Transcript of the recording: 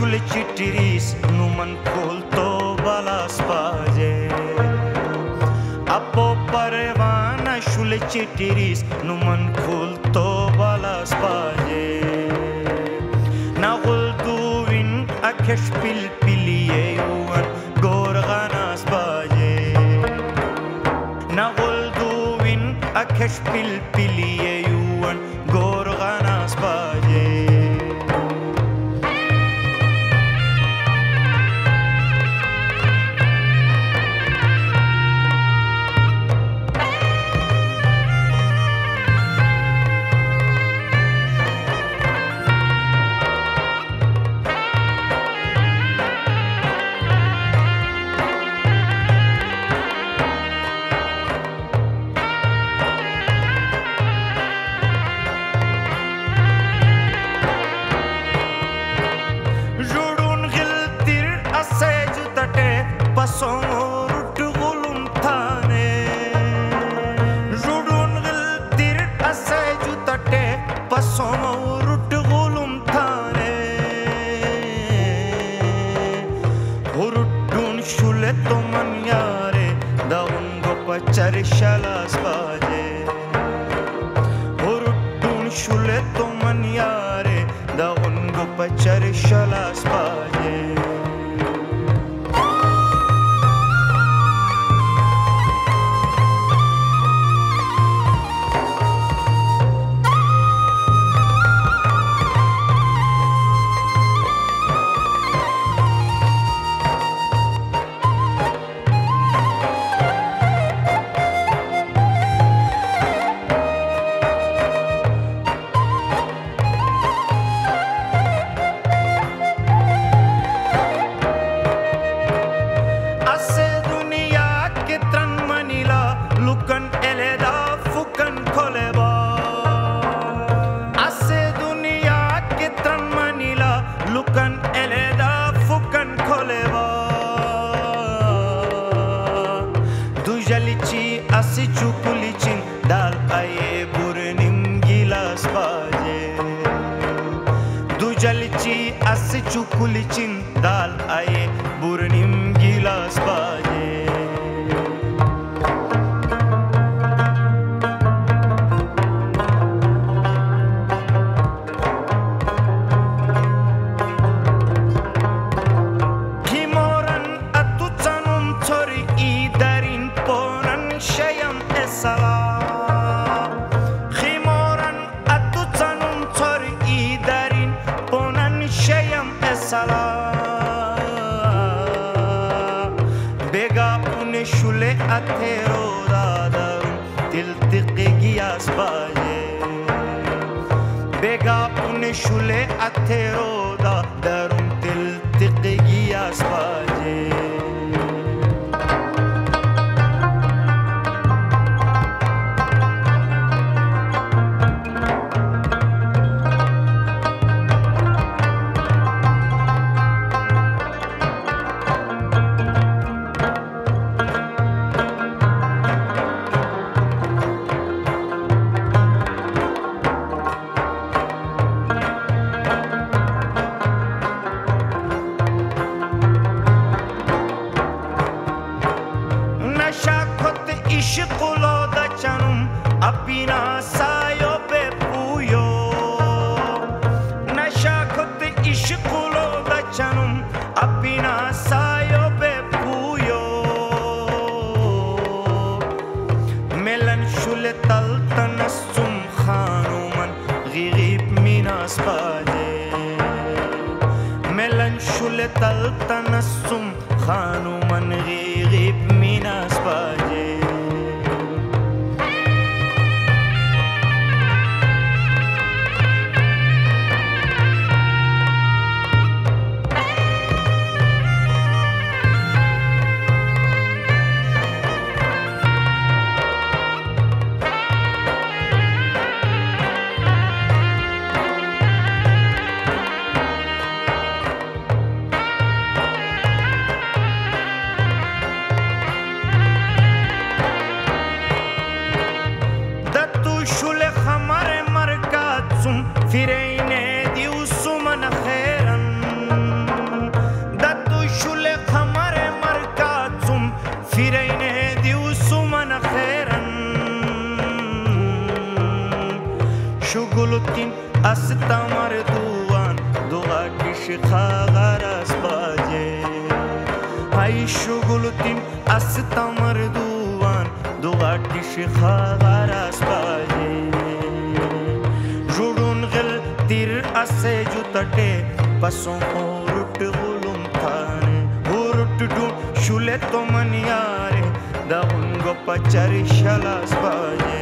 شل چیتریس نومن کولتو بالاس باجه اپو پروانه شل چیتریس نومن کولتو بالاس باجه نغل دوین اکش پیل پیلیه یوان گورغاناس باجه نغل دوین اکش پیل پیلیه یوان گورغاناس باجه Charishalas baje urudun shule to maniyare da ungo pacharishalas baje asi chukulichin dal aye burnim gilas baje dujalichi asi chukulichin dal aye burnim gilas baje kimoran atutanum tori idarin ponan shayam esala khimoran atutanum tori idarin ponan shayam esala bega une shule athero dadarum tiltiqi giyas baje bega une shule athero dadarum tiltiqi giyas baje ishqulo da chanum apina sayo pe puyo nasha khot ishqulo da chanum apina sayo pe puyo melan shul tal tanassum khanuman ghirib minas baje melan shul tal tanassum khanuman ghirib minas baje Fireyne diusuman khairan shugulutin astamar duan duga kishkha garas baje hay shugulutin astamar duan duga kishkha garas baje judun gel tir ase jutate pason urut gulum thane urut dun shule to maniyare da ungo pachari shalas baje